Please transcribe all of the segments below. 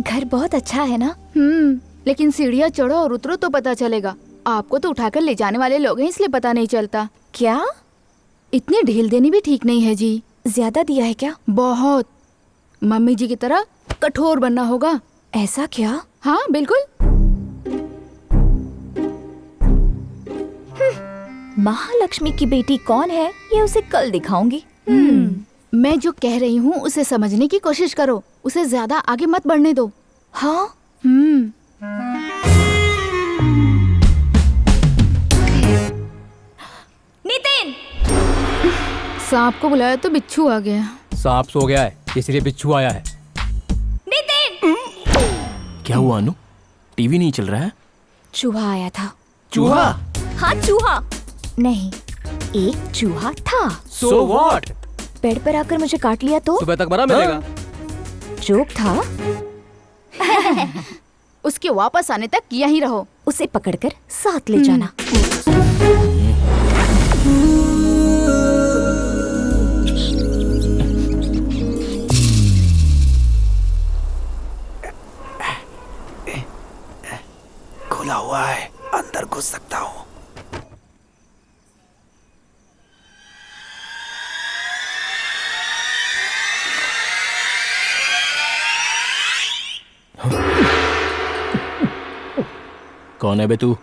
घर बहुत अच्छा है ना? लेकिन सीढ़ियाँ चढ़ो और उतरो तो पता चलेगा। आपको तो उठाकर ले जाने वाले लोग हैं, इसलिए पता नहीं चलता। क्या? इतनी ढील देनी भी ठीक नहीं है जी। ज्यादा दिया है क्या? बहुत। मम्मी जी की तरह कठोर बनना होगा। ऐसा क्या? हाँ बिल्कुल। महालक्ष्मी की बेटी कौन है ये उसे कल दिखाऊंगी। मैं जो कह रही हूँ उसे समझने की कोशिश करो, उसे ज्यादा आगे मत बढ़ने दो। हाँ? नितिन! सांप को बुलाया तो बिच्छू आ गया। सांप सो गया है इसलिए बिच्छू आया है। नितिन! क्या हुआ अनु? टीवी नहीं चल रहा है? चूहा आया था। चूहा? हाँ चूहा नहीं, एक चूहा था। So what? बेड पर आकर मुझे काट लिया तो? सुबह तक बना मिलेगा। जोक था। उसके वापस आने तक यहीं रहो। उसे पकड़कर साथ ले जाना। खुला हुआ है, अंदर घुस सकता हूँ। कौन है बे तू?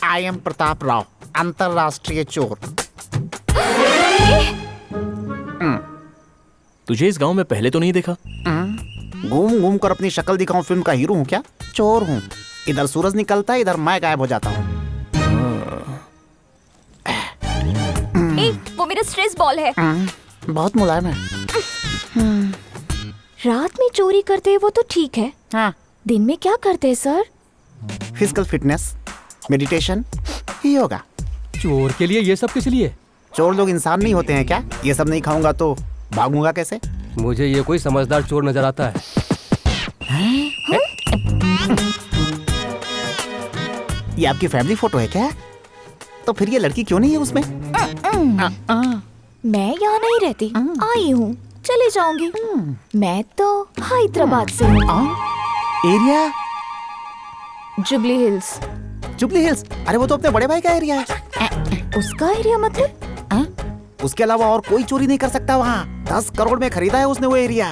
आई एम प्रताप राव, अंतरराष्ट्रीय चोर। तुझे इस गांव में पहले तो नहीं देखा? घूम घूम कर अपनी शक्ल दिखाऊं फिल्म का हीरो हूँ क्या? चोर हूँ। इधर सूरज निकलता है, इधर मैं गायब हो जाता हूँ। वो मेरा स्ट्रेस बॉल है। बहुत मुलायम है। रात में चोरी करते हैं वो तो ठीक है, हाँ। दिन में क्या करते हैं sir? Physical fitness, meditation, yoga. चोर के लिए ये सब किस लिए? चोर लोग इंसान नहीं होते हैं क्या? ये सब नहीं खाऊंगा तो भागूंगा कैसे? मुझे ये कोई समझदार चोर नजर आता है। ये आपकी फैमिली फोटो है क्या? तो फिर ये लड़की क्यों नहीं है उसमें? मैं यहाँ नहीं रहती, आई हूँ, चले जाऊंगी। मैं तो हैदराबाद से हूँ। Area? Jubilee hills. Jubilee hills? अरे वो तो अपने बड़े भाई का एरिया है। उसका एरिया मतलब? उसके अलावा और कोई चोरी नहीं कर सकता वहाँ। 10 करोड़ में खरीदा है उसने वो एरिया।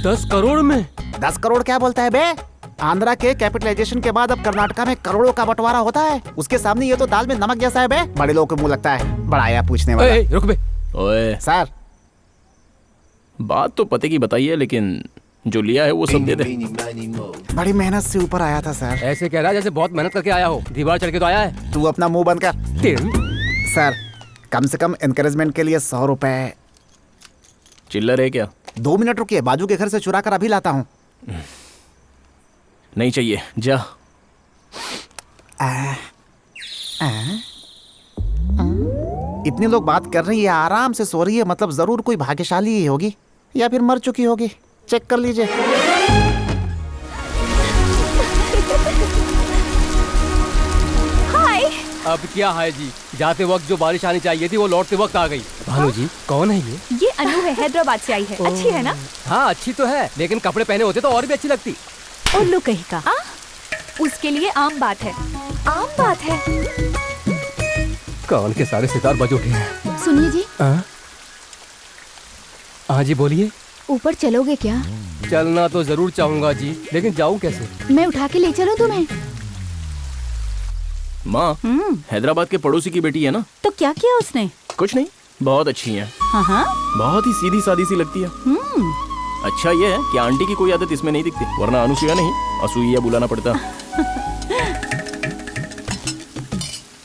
10 करोड़ में? 10 करोड़ क्या बोलता है बे? आंध्रा के कैपिटलाइजेशन के बाद अब कर्नाटका में करोड़ों का बंटवारा होता है। उसके सामने ये तो दाल में नमक जैसा है बे। बड़े लोगों को मुंह लगता है, बड़ा आया पूछने वाला। रुक बे। ओए सर, बात तो पते की बताइए, लेकिन जो लिया है वो सब दे दे। बड़ी मेहनत से ऊपर आया था सर। ऐसे कह रहा है जैसे बहुत मेहनत करके आया हो, दीवार चढ़ के तो आया है। तू अपना मुंह बंद कर। सर, कम से कम एनकरेजमेंट के लिए 100 रुपए। चिल्लर है क्या? 2 मिनट रुकिए, बाजू के घर से चुरा कर अभी लाता हूँ। नहीं चाहिए, जा। इतने लोग बात कर रही है, आराम से सो रही है, मतलब जरूर कोई भाग्यशाली ही होगी या फिर मर चुकी होगी। चेक कर लीजिए। हाय। अब क्या है जी, जाते वक्त जो बारिश आनी चाहिए थी वो लौटते वक्त आ गई। भानु जी, कौन है ये? ये अनु है, हैदराबाद से आई है। अच्छी है ना? हाँ अच्छी तो है, लेकिन कपड़े पहने होते तो और भी अच्छी लगती। उल्लू कहीं का। उसके लिए आम बात है। आम बात है। कान के सारे सितार बज उठे हैं। सुनिए जी। हाँ जी बोलिए। ऊपर चलोगे क्या? चलना तो जरूर चाहूंगा जी, लेकिन जाऊं कैसे? मैं उठा के ले चलूं तुम्हें? माँ, हैदराबाद के पड़ोसी की बेटी है ना? तो क्या किया उसने? कुछ नहीं, बहुत अच्छी है। हाँ। बहुत ही सीधी सादी सी लगती है। अच्छा ये है कि आंटी की कोई आदत इसमें नहीं दिखती, वरना अनुसुईया नहीं असूया बुलाना पड़ता।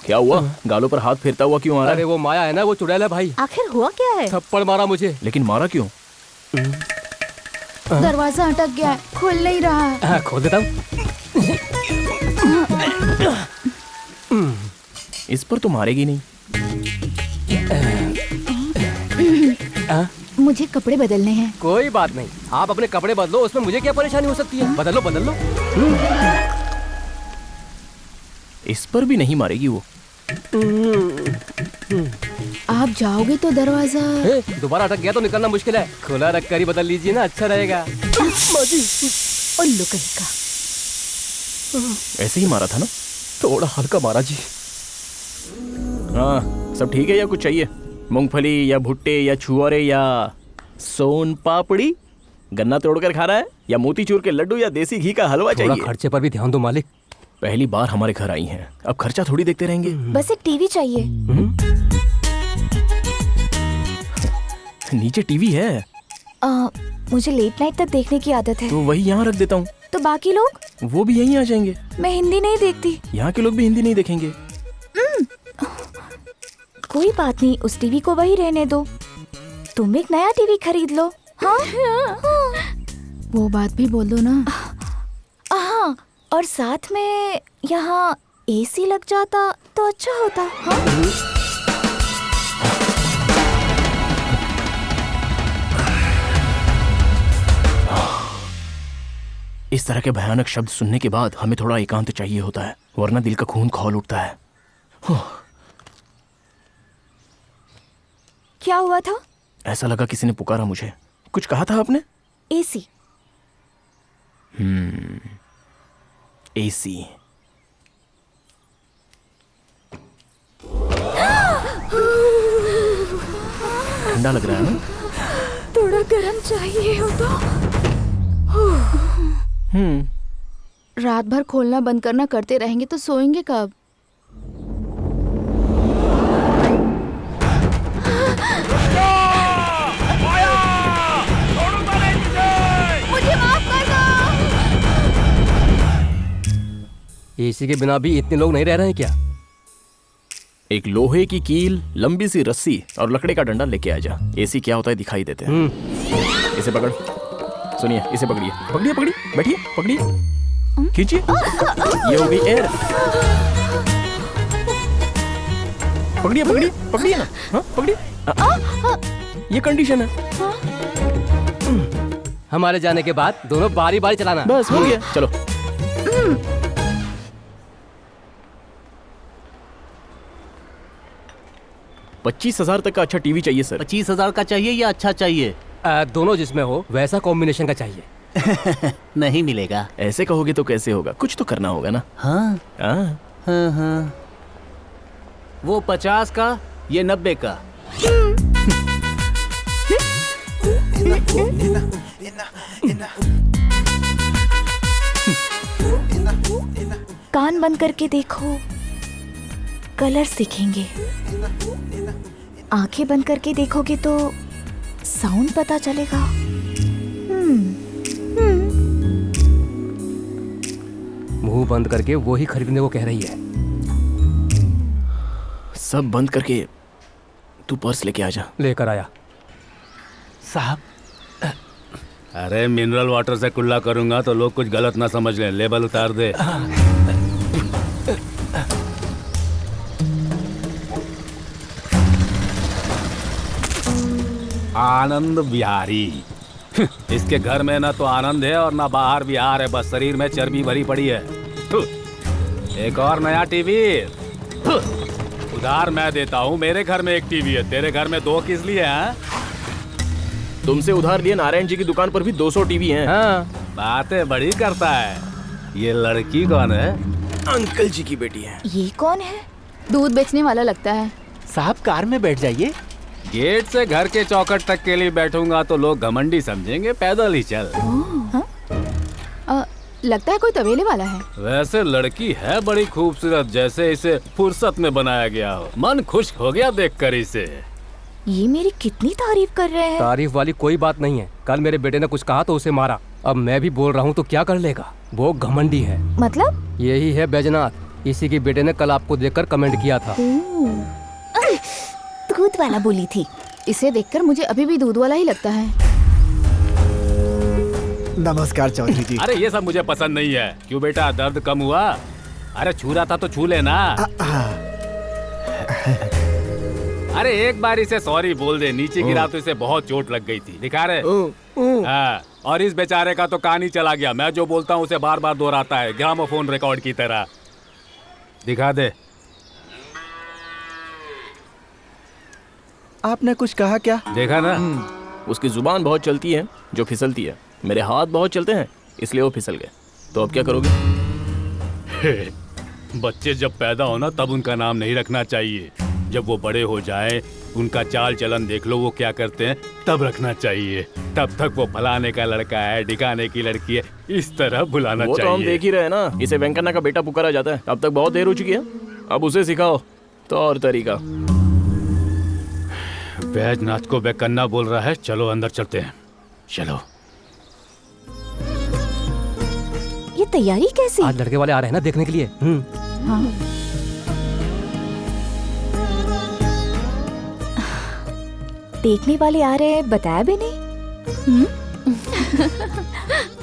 क्या हुआ? गालों पर हाथ फेरता हुआ क्यों आ रहा है? अरे वो माया है ना, वो चुड़ैल है भाई। आखिर हुआ क्या है? थप्पड़ मारा मुझे। लेकिन मारा क्यों? दरवाजा अटक गया है, खुल नहीं रहा है। खोल देता हूँ। इस पर तो मारेगी नहीं। मुझे कपड़े बदलने हैं। कोई बात नहीं, आप अपने कपड़े बदलो, उसमें मुझे क्या परेशानी हो सकती है? बदल लो बदल लो। इस पर भी नहीं मारेगी वो। आप जाओगे तो दरवाजा। दोबारा अटक गया तो निकलना मुश्किल है, खुला रख कर ही बदल लीजिए ना, अच्छा रहेगा। उल्लू कहीं का। ऐसे ही मारा था ना? थोड़ा हल्का मारा जी। हाँ, सब ठीक है या कुछ चाहिए? मूंगफली या भुट्टे या छुआरे या सोन पापड़ी? गन्ना तोड़कर खा रहा है या मोतीचूर के लड्डू या देसी घी का हलवा थोड़ा चाहिए? खर्चे पर भी ध्यान दो मालिक। पहली बार हमारे घर आई हैं, अब खर्चा थोड़ी देखते रहेंगे। बस एक टीवी चाहिए। नीचे टीवी है मुझे लेट नाइट तक देखने की आदत है। तो वही यहाँ रख देता हूँ। तो बाकी लोग? वो भी यहीं आ जाएंगे। मैं हिंदी नहीं देखती। यहाँ के लोग भी हिंदी नहीं देखेंगे। कोई बात नहीं, उस टीवी को वही रहने दो। तुम एक नया टीवी खरीद लो। हाँ? वो बात भी बोल दो ना। हाँ, और साथ में यहाँ एसी लग जाता तो अच्छा होता। हाँ? इस तरह के भयानक शब्द सुनने के बाद हमें थोड़ा एकांत चाहिए होता है, वरना दिल का खून खौल उठता है। क्या हुआ था? ऐसा लगा किसी ने पुकारा मुझे। कुछ कहा था आपने? एसी। एसी। ठंडा लग रहा है ना? थोड़ा गर्म चाहिए हो तो। रात भर खोलना बंद करना करते रहेंगे तो सोएंगे कब? मुझे माफ कर दो। एसी के बिना भी इतने लोग नहीं रह रहे हैं क्या? एक लोहे की कील, लंबी सी रस्सी और लकड़ी का डंडा लेके आ जा। एसी क्या होता है दिखाई देते हैं। इसे पकड़। सुनिए, इसे पकड़िए। पकड़िए, पकड़िए, बैठिए, पकड़िए, खींचिए। ये हो गई एयर। पकड़िए, पकड़िए, पकड़िए ना। हाँ, पकड़िए। ये कंडीशन है। हमारे जाने के बाद दोनों बारी बारी चलाना। बस हो गया। चलो। $25,000 तक का अच्छा टीवी चाहिए सर। 25,000 का चाहिए या अच्छा चाहिए? दोनों जिसमें हो वैसा कॉम्बिनेशन का चाहिए। नहीं मिलेगा। ऐसे कहोगे तो कैसे होगा? कुछ तो करना होगा ना। हाँ हाँ। हाँ। वो 50 का, ये 90 का। कान बंद करके देखो, कलर्स दिखेंगे। आंखें बंद करके देखोगे तो साउंड पता चलेगा। मुंह बंद करके वो ही खरीदने को कह रही है। सब बंद करके तू पर्स लेके आ जा। लेकर आया। साहब, अरे मिनरल वाटर से कुल्ला करूंगा तो लोग कुछ गलत ना समझ लें। लेबल उतार दे। आनंद विहारी। इसके घर में ना तो आनंद है और ना बाहर विहार है, बस शरीर में चर्बी भरी पड़ी है। एक और नया टीवी उधार मैं देता हूँ। मेरे घर में एक टीवी है, तेरे घर में 2 किस लिए हैं? तुमसे उधार लिए नारायण जी की दुकान पर भी 200 टीवी हैं। हाँ। बातें बड़ी करता है। ये लड़की कौन है? अंकल जी की बेटी है। ये कौन है? दूध बेचने वाला लगता है। साहब कार में बैठ जाइए। गेट से घर के चौखट तक के लिए बैठूंगा तो लोग घमंडी समझेंगे, पैदल ही चल। लगता है कोई तबेले वाला है। वैसे लड़की है बड़ी खूबसूरत, जैसे इसे फुर्सत में बनाया गया हो। मन खुश हो गया देखकर इसे। ये मेरी कितनी तारीफ कर रहे हैं। तारीफ वाली कोई बात नहीं है। कल मेरे बेटे ने कुछ कहा तो उसे मारा। अब मैं भी बोल रहा हूँ तो क्या कर लेगा? वो घमंडी है। मतलब? यही है बैजनाथ। इसी की बेटे ने कल आपको देखकर कमेंट किया था। दूध वाला बोली थी। इसे देखकर मुझे अभी भी दूध वाला ही लगता है। नमस्कार चौधरी जी। अरे ये सब मुझे पसंद नहीं है। क्यों बेटा, दर्द कम हुआ? अरे छू रहा था तो छू लेना। अरे एक बार इसे सॉरी बोल दे। नीचे गिरा तो इसे बहुत चोट लग गई थी। दिखा रहे? हाँ। और इस बेचारे का तो कान ही चला गया। मैं जो बोलता हूँ उसे बार बार दोहराता है, ग्रामोफोन रिकॉर्ड की तरह। दिखा दे। आपने कुछ कहा क्या? देखा ना? उसकी जुबान बहुत चलती है जो फिसलती है। मेरे हाथ बहुत चलते हैं इसलिए वो फिसल गए। तो अब क्या करोगे? बच्चे जब पैदा हो ना तब उनका नाम नहीं रखना चाहिए। जब वो बड़े हो जाए उनका चाल चलन देख लो वो क्या करते हैं तब रखना चाहिए। तब तक वो फलाने का लड़का है, ढिकाने की लड़की है, इस तरह बुलाना वो चाहिए। तो हम देख ही रहे ना, इसे वेंकन्ना का बेटा पुकारा जाता है। अब तक बहुत देर हो चुकी है, अब उसे सिखाओ तौर तरीका। बैजनाथ को वेंकन्ना बोल रहा है, चलो अंदर चलते हैं। चलो। ये तैयारी कैसी? आज लड़के वाले आ रहे हैं ना देखने के लिए। देखने वाले आ रहे हैं, बताया भी नहीं।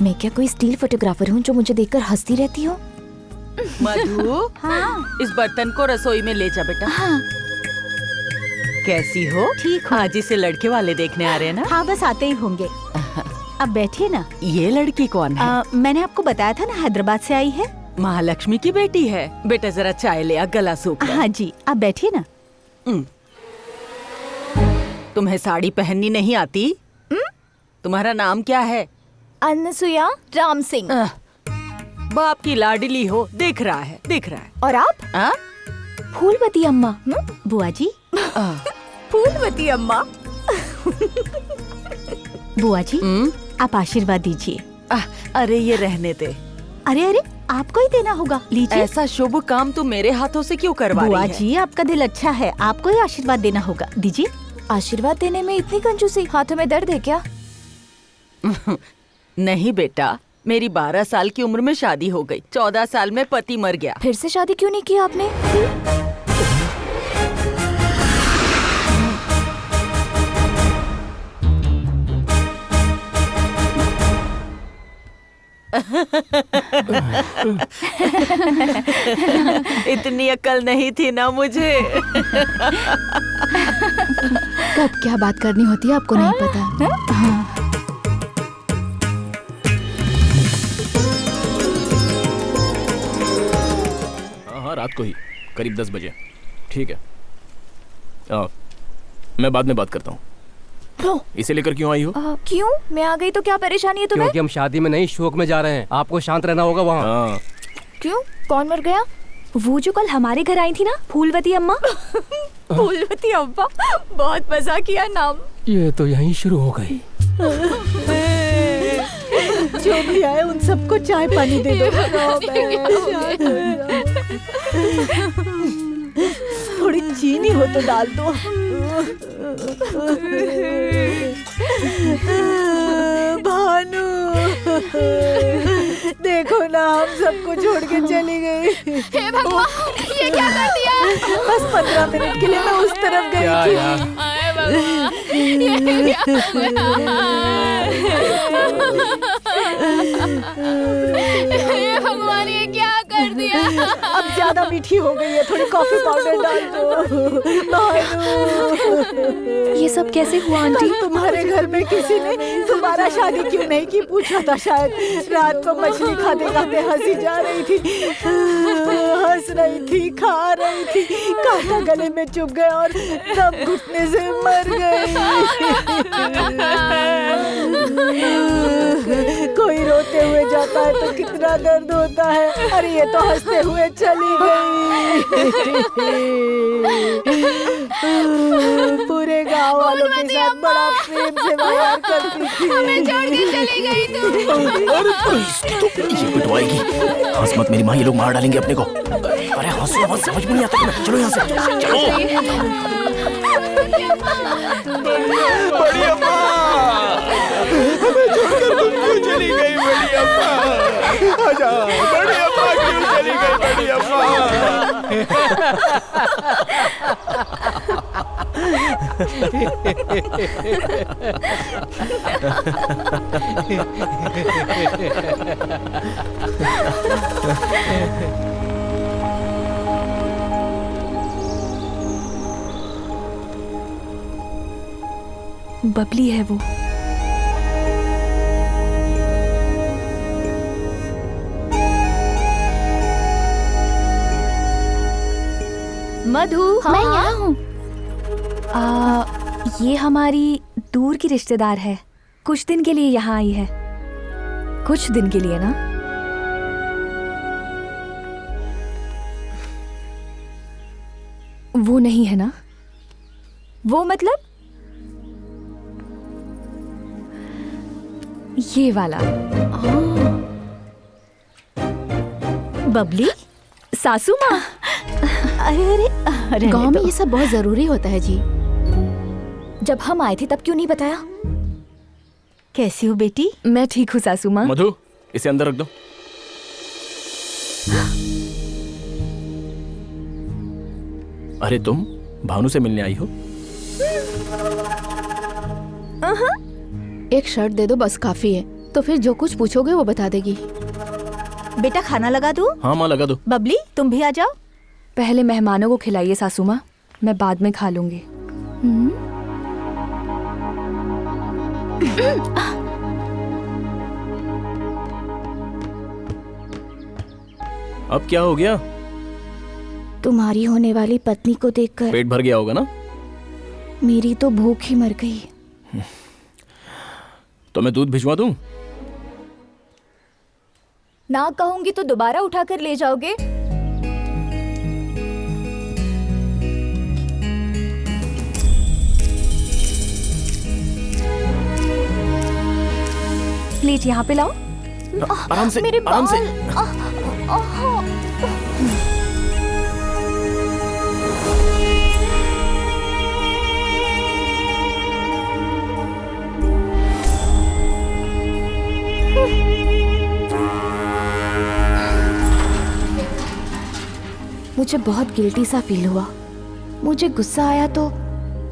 मैं क्या कोई स्टील फोटोग्राफर हूँ जो मुझे देखकर हंसती रहती हो? मधु, हाँ। इस बर्तन को रसोई में ले जा बेटा। हाँ। कैसी हो? ठीक हो। आज इसे लड़के वाले देखने आ रहे हैं ना? हाँ, बस आते ही होंगे। अब बैठिए ना। ये लड़की कौन है? मैंने आपको बताया था ना, हैदराबाद से आई है। महालक्ष्मी की बेटी है। बेटा जरा चाय ले आ, गला सूख रहा है। हाँ जी, आप बैठिए ना। तुम्हें साड़ी पहननी नहीं आती? तुम्हारा नाम क्या है? अनसुया राम सिंह। बाप की लाडली हो, दिख रहा है, दिख रहा है। और आप? फूलवती अम्मा। बुआ जी। फूलवती अम्मा। बुआ जी, आप आशीर्वाद दीजिए। अरे ये रहने दे। अरे अरे, आपको ही देना होगा, लीजिए। ऐसा शुभ काम तुम मेरे हाथों से क्यों करवा रही है? बुआ जी, आपका दिल अच्छा है, आपको ही आशीर्वाद देना होगा, दीजिए। आशीर्वाद देने में इतनी कंजूसी? हाथों में दर्द है क्या? नहीं बेटा, मेरी 12 साल की उम्र में शादी हो गई, 14 साल में पति मर गया। फिर से शादी क्यों नहीं की आपने? इतनी अकल नहीं थी ना मुझे। कब क्या बात करनी होती है आपको नहीं पता। हाँ। हाँ, रात को ही करीब 10 बजे। ठीक है, मैं बाद में बात करता हूँ। इसे लेकर क्यों आई हो? क्यों? मैं आ गई तो क्या परेशानी है तुम्हें? क्योंकि हम शादी में नहीं शोक में जा रहे हैं, आपको शांत रहना होगा वहाँ। क्यों? कौन मर गया? वो जो कल हमारे घर आई थी ना, फूलवती अम्मा। फूलवती अम्मा, बहुत मजा किया नाम। ये तो यहीं शुरू हो गई। जो भी आए उन सबको चाय पानी दे दो। थोड़ी चीनी हो तो डाल दो। भानु, देखो ना, हम सबको छोड़ के चली गई। हे भगवान, ये क्या कर दिया? बस 15 मिनट के लिए मैं उस तरफ गई थी। हाय भगवान, ये क्या हे भगवान, ये क्या कर दिया? अब ज्यादा मीठी हो गई है, थोड़ी कॉफी पाउडर डाल दो। ये सब कैसे हुआ आंटी? तुम्हारे घर में किसी ने तुम्हारा शादी क्यों नहीं की पूछा था शायद। रात को मछली खाते खाते हंसी जा रही थी, हंस रही थी, खा रही थी, कांटा गले में चुभ गया और दम घुटने से मर गई। कोई रोते हुए जाता है तो कितना दर्द होता है। अरे ये तो हंसते हुए चली गई। पूरे गांव वालों के साथ बड़ा प्रेम से व्यवहार करती थी। हमें छोड़ के चली गई तू। ये पिटवाएगी। हंस मत मेरी माँ, ये लोग मार डालेंगे अपने को। अरे हंसो मत, समझ में नहीं आता तुम्हें। चलो यहाँ से, चलो। बड़ी अम्मा, हमें छोड़कर तुम क्यों चली गई? बड़ी अम्मा, आजा। बड़ी अम्मा क्यों चली गई? बड़ी अम्मा। बबली है वो। मधु, मैं यहाँ हूँ। ये हमारी दूर की रिश्तेदार है, कुछ दिन के लिए यहाँ आई है। कुछ दिन के लिए ना। वो नहीं है ना? वो मतलब ये वाला। बबली, सासू माँ। अरे अरे गांव में ये सब बहुत जरूरी होता है जी। जब हम आए थे तब क्यों नहीं बताया? कैसी हो बेटी? मैं ठीक हूँ सासू माँ। मधु, इसे अंदर रख दो। अरे तुम भानु से मिलने आई हो? एक शर्ट दे दो बस काफी है। तो फिर जो कुछ पूछोगे वो बता देगी। बेटा खाना लगा दूं? हाँ माँ, लगा दो। बबली तुम भी आ जाओ। पहले मेहमानों को खिलाइए सासू माँ, मैं बाद में खा लूंगी। अब क्या हो गया? तुम्हारी होने वाली पत्नी को देखकर पेट भर गया होगा ना? मेरी तो भूख ही मर गई। तो मैं दूध भिजवा दूं? ना कहूंगी तो दोबारा उठाकर ले जाओगे? प्लेट यहाँ पे लाओ। आराम से, मेरे आराम से। मुझे बहुत गिल्टी सा फील हुआ। मुझे गुस्सा आया तो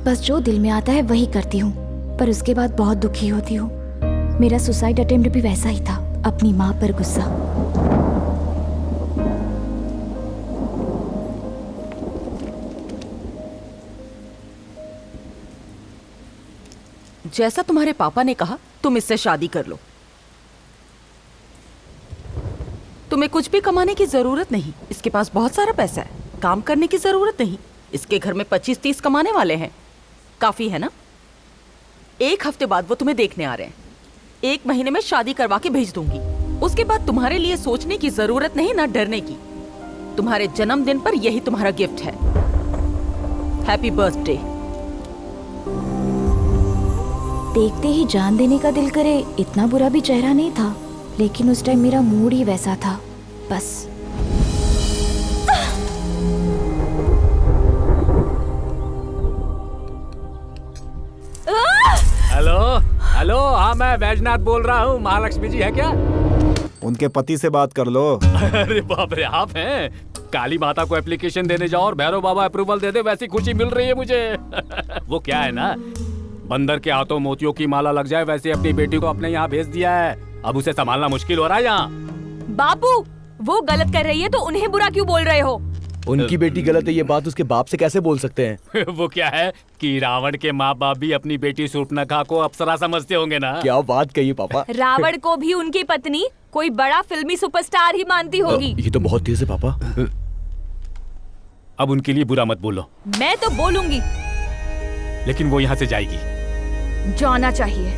बस जो दिल में आता है वही करती हूँ, पर उसके बाद बहुत दुखी होती हूँ। मेरा सुसाइड अटेम्प्ट भी वैसा ही था, अपनी माँ पर गुस्सा। जैसा तुम्हारे पापा ने कहा, तुम इससे शादी कर लो। तुम्हें कुछ भी कमाने की जरूरत नहीं, इसके पास बहुत सारा पैसा है। काम करने की जरूरत नहीं, इसके घर में 25-30 कमाने वाले हैं। काफी है ना? 1 हफ्ते बाद वो तुम्हें देखने आ रहे हैं। 1 महीने में शादी करवा के भेज दूंगी। उसके बाद तुम्हारे लिए सोचने की जरूरत नहीं, ना डरने की। तुम्हारे जन्मदिन पर यही तुम्हारा गिफ्ट है। Happy birthday. देखते ही जान देने का दिल करे, इतना बुरा भी चेहरा नहीं था, लेकिन उस टाइम मेरा मूड ही वैसा था। बस हेलो हेलो, हाँ मैं बैजनाथ बोल रहा हूँ। महालक्ष्मी जी है क्या? उनके पति से बात कर लो। अरे बाप रे, आप हैं? काली माता को एप्लीकेशन देने जाओ और भैरव बाबा अप्रूवल दे दे, वैसी खुशी मिल रही है मुझे। वो क्या है ना, बंदर के हाथों मोतियों की माला लग जाए, वैसे अपनी बेटी को अपने यहाँ भेज दिया है। अब उसे संभालना मुश्किल हो रहा है यहाँ। बापू, वो गलत कर रही है तो उन्हें बुरा क्यों बोल रहे हो? उनकी बेटी गलत है, ये बात उसके बाप से कैसे बोल सकते हैं? वो क्या है कि रावण के माँ बाप भी अपनी बेटी शूर्पणखा को अप्सरा समझते होंगे ना। क्या बात कही पापा। रावण को भी उनकी पत्नी कोई बड़ा फिल्मी सुपरस्टार ही मानती होगी। ये तो बहुत तेज है पापा। अब उनके लिए बुरा मत बोलो। मैं तो बोलूंगी। लेकिन वो यहाँ से जाएगी। जाना चाहिए।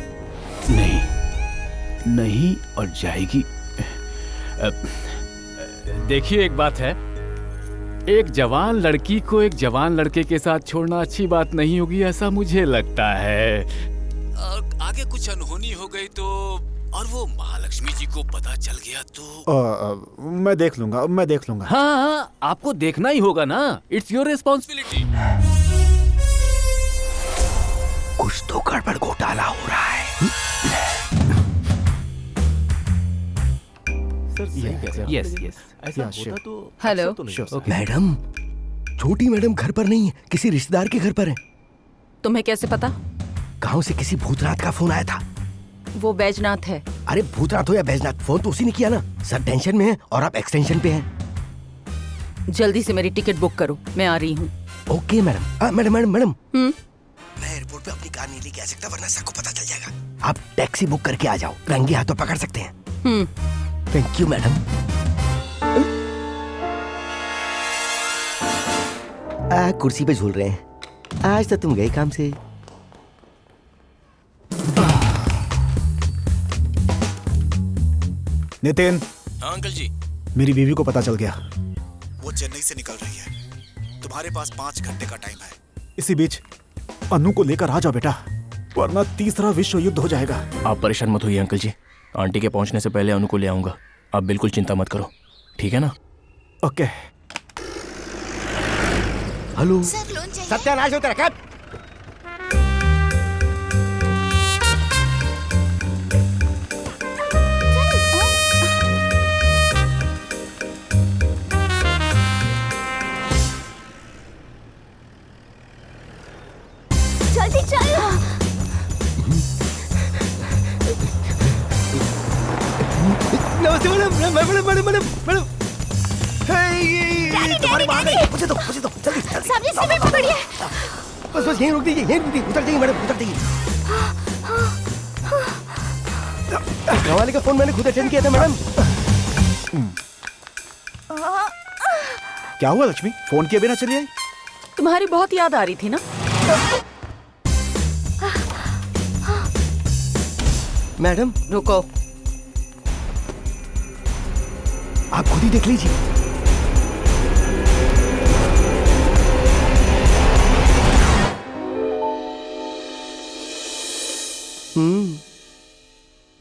नहीं और जाएगी। देखिए, एक बात है, एक जवान लड़की को एक जवान लड़के के साथ छोड़ना अच्छी बात नहीं होगी, ऐसा मुझे लगता है। आगे कुछ अनहोनी हो गई तो, और वो महालक्ष्मी जी को पता चल गया तो मैं देख लूंगा। हाँ, आपको देखना ही होगा ना। It's your responsibility. कुछ तो गड़बड़ घोटाला हो रहा है। यस हेलो मैडम, छोटी मैडम घर पर नहीं है, किसी रिश्तेदार के घर पर है। तुम्हें कैसे पता? गांव से किसी भूतनाथ का फोन आया था। वो बैजनाथ है। अरे भूतनाथ हो या बैजनाथ, फोन तो उसी ने किया ना। सर टेंशन में है और आप एक्सटेंशन पे हैं। जल्दी से मेरी टिकट बुक करो, मैं आ रही हूँ। Okay madam. मैडम मैं एयरपोर्ट पे अपनी कार नहीं लेके आ सकता, वरना सबको पता चल जाएगा। आप टैक्सी बुक करके आ जाओ, रंगे हाथों पकड़ सकते हैं। Thank you madam. कुर्सी पे झूल रहे हैं। आज तो तुम गए काम से। नितिन। हाँ अंकल जी। मेरी बीवी को पता चल गया, वो चेन्नई से निकल रही है। तुम्हारे पास 5 घंटे का टाइम है। इसी बीच अनु को लेकर आ जाओ बेटा, वरना तीसरा विश्व युद्ध हो जाएगा। आप परेशान मत होइए अंकल जी, आंटी के पहुंचने से पहले अनु को ले आऊंगा। आप बिल्कुल चिंता मत करो, ठीक है ना? ओके। हेलो सत्यानाश हो तेरा क्या? जल्दी चल। नमस्ते मैडम। मैडम तुम्हारी माँ गई। मुझे दो जल्दी सामने से भी पकड़िए। बस यहीं रुक दीजिए, उतर जाइए मैडम, उतर जाइए। घरवाले का फोन मैंने खुद अटेंड किया था मैडम। क्या हुआ लक्ष्मी, फोन किए बिना चली आई? तुम्हारी बहुत याद आ रही थी ना। मैडम रुको, आप खुद ही देख लीजिए।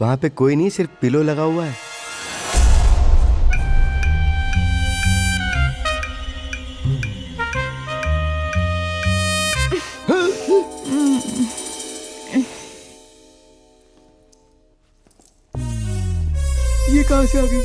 वहां पे कोई नहीं, सिर्फ पिलो लगा हुआ है। ये कहां से आ गई?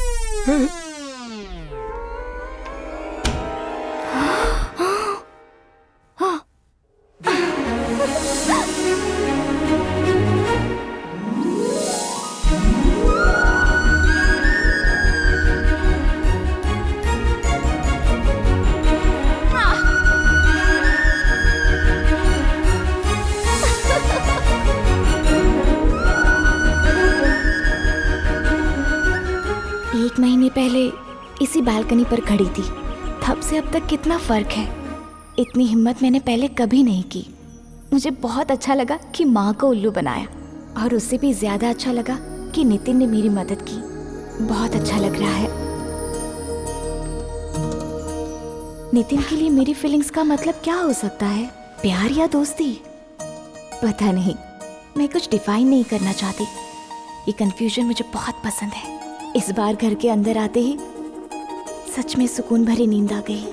एक महीने पहले इसी बालकनी पर खड़ी थी, तब से अब तक कितना फर्क है। इतनी हिम्मत मैंने पहले कभी नहीं की। मुझे बहुत अच्छा लगा कि माँ को उल्लू बनाया, और उससे भी ज्यादा अच्छा लगा कि नितिन ने मेरी मदद की। बहुत अच्छा लग रहा है। नितिन के लिए मेरी फीलिंग्स का मतलब क्या हो सकता है? प्यार या दोस्ती? पता नहीं, मैं कुछ डिफाइन नहीं करना चाहती। ये कंफ्यूजन मुझे बहुत पसंद है। इस बार घर के अंदर आते ही सच में सुकून भरी नींद आ गई।